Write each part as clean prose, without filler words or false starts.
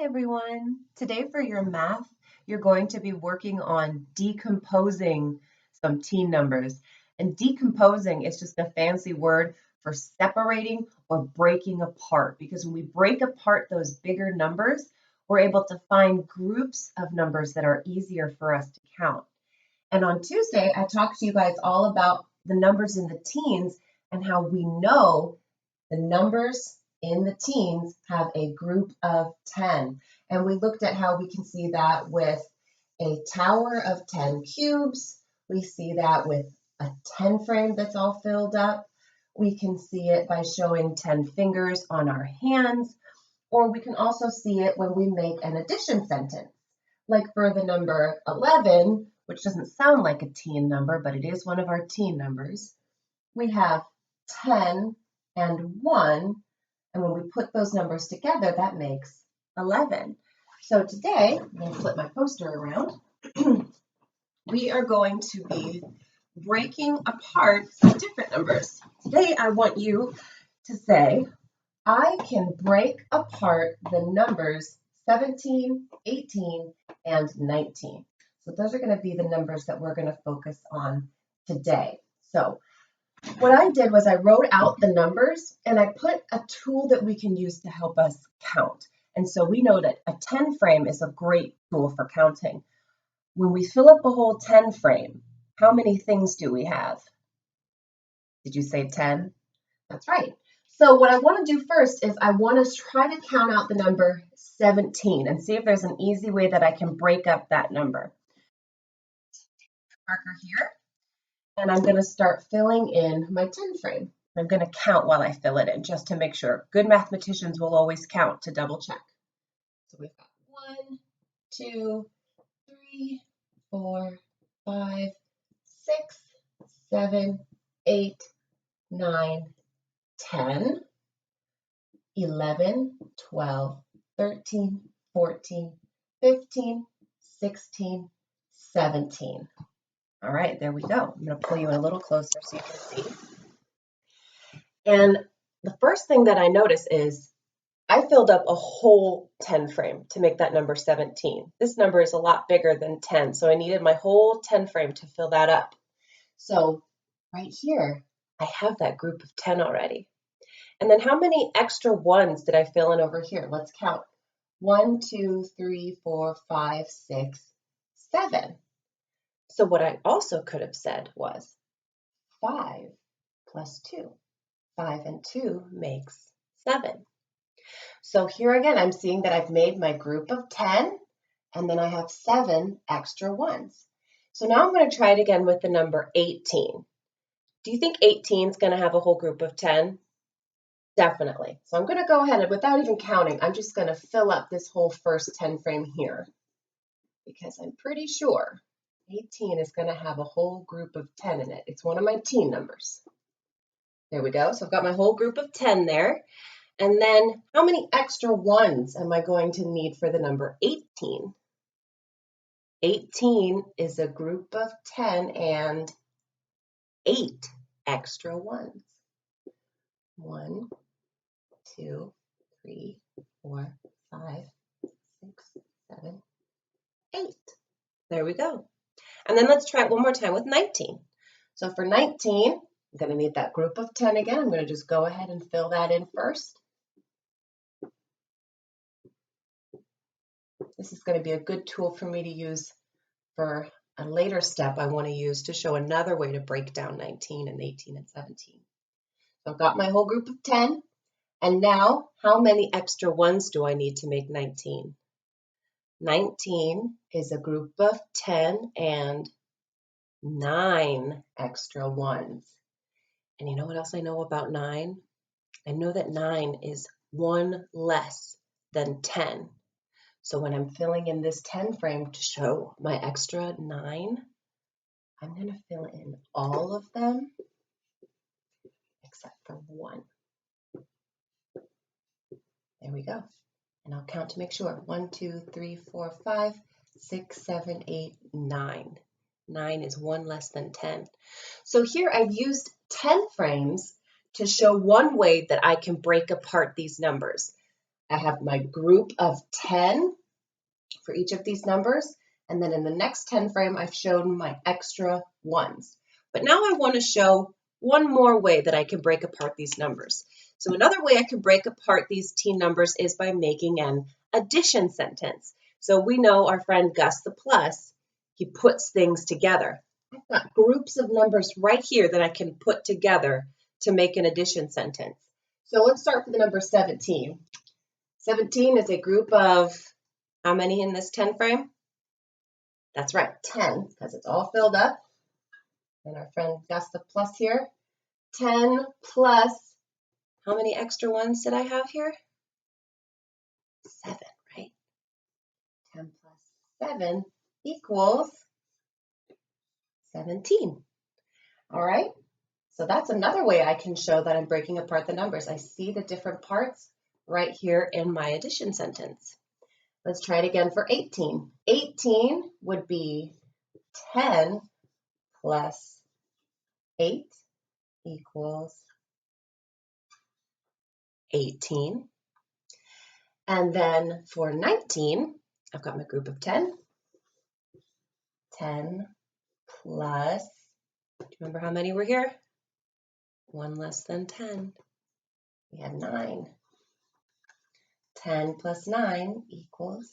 Everyone. Today for your math, you're going to be working on decomposing some teen numbers. And decomposing is just a fancy word for separating or breaking apart, because when we break apart those bigger numbers, we're able to find groups of numbers that are easier for us to count. And on Tuesday, I talked to you guys all about the numbers in the teens and how we know the numbers in the teens have a group of 10. And we looked at how we can see that with a tower of 10 cubes. We see that with a 10 frame that's all filled up. We can see it by showing 10 fingers on our hands, or we can also see it when we make an addition sentence. Like for the number 11, which doesn't sound like a teen number, but it is one of our teen numbers. We have 10 and 1, and when we put those numbers together, that makes 11. So today, I'm going to flip my poster around. We are going to be breaking apart some different numbers. Today, I want you to say, I can break apart the numbers 17, 18, and 19. So those are going to be the numbers that we're going to focus on today. So what I did was I wrote out the numbers and I put a tool that we can use to help us count. And so we know that a 10 frame is a great tool for counting. When we fill up a whole 10 frame, how many things do we have? Did you say 10? That's right. So what I want to do first is I want to try to count out the number 17 and see if there's an easy way that I can break up that number. Marker here. And I'm going to start filling in my 10 frame. I'm going to count while I fill it in just to make sure. Good mathematicians will always count to double check. So we've got 1, 2, 3, 4, 5, 6, 7, 8, 9, 10, 11, 12, 13, 14, 15, 16, 17. All right, there we go. I'm going to pull you in a little closer so you can see. And the first thing that I notice is I filled up a whole 10 frame to make that number 17. This number is a lot bigger than 10, so I needed my whole 10 frame to fill that up. So right here, I have that group of 10 already. And then how many extra ones did I fill in over here? Let's count. 1, 2, 3, 4, 5, 6, 7. So what I also could have said was 5 plus 2. 5 and 2 makes 7. So here again, I'm seeing that I've made my group of 10, and then I have 7 extra ones. So now I'm going to try it again with the number 18. Do you think 18 is going to have a whole group of 10? Definitely. So I'm going to go ahead and without even counting, I'm just going to fill up this whole first 10 frame here because I'm pretty sure 18 is going to have a whole group of 10 in it. It's one of my teen numbers. There we go. So I've got my whole group of 10 there. And then how many extra ones am I going to need for the number 18? 18 is a group of 10 and 8 extra ones. 1, 2, 3, 4, 5, 6, 7, 8. There we go. And then let's try it one more time with 19. So for 19, I'm going to need that group of 10 again. I'm going to just go ahead and fill that in first. This is going to be a good tool for me to use for a later step I want to use to show another way to break down 19 and 18 and 17. So I've got my whole group of 10. And now, how many extra ones do I need to make 19? 19 is a group of 10 and 9 extra ones. And you know what else I know about 9? I know that 9 is 1 less than 10. So when I'm filling in this 10 frame to show my extra 9, I'm going to fill in all of them except for 1. There we go. And I'll count to make sure. 1, 2, 3, 4, 5, 6, 7, 8, 9. 9 is 1 less than 10. So here I've used 10 frames to show one way that I can break apart these numbers. I have my group of 10 for each of these numbers. And then in the next 10 frame, I've shown my extra ones. But now I want to show one more way that I can break apart these numbers. So another way I can break apart these teen numbers is by making an addition sentence. So we know our friend Gus the Plus, he puts things together. I've got groups of numbers right here that I can put together to make an addition sentence. So let's start with the number 17. 17 is a group of how many in this 10 frame? That's right, 10, because it's all filled up. And our friend Gus the Plus here. 10 plus, how many extra ones did I have here? 7, right? 10 plus 7 equals 17. All right, so that's another way I can show that I'm breaking apart the numbers. I see the different parts right here in my addition sentence. Let's try it again for 18. 18 would be 10 plus 8 equals 18. And then for 19, I've got my group of 10. 10 plus, do you remember how many were here? 1 less than 10. We had 9. 10 plus 9 equals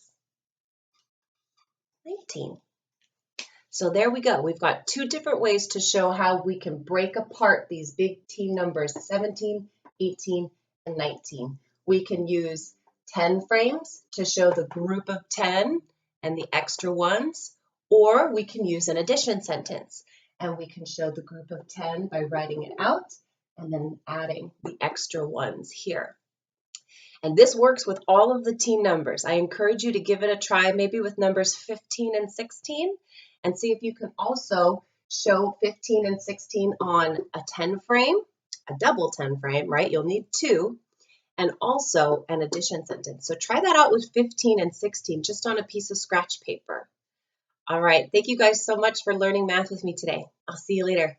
19. So there we go. We've got 2 different ways to show how we can break apart these big teen numbers, 17, 18, and 19. We can use 10 frames to show the group of 10 and the extra ones, or we can use an addition sentence, and we can show the group of 10 by writing it out and then adding the extra ones here. And this works with all of the teen numbers. I encourage you to give it a try, maybe with numbers 15 and 16, and see if you can also show 15 and 16 on a 10 frame, a double 10 frame, right? You'll need 2, and also an addition sentence. So try that out with 15 and 16, just on a piece of scratch paper. All right, thank you guys so much for learning math with me today. I'll see you later.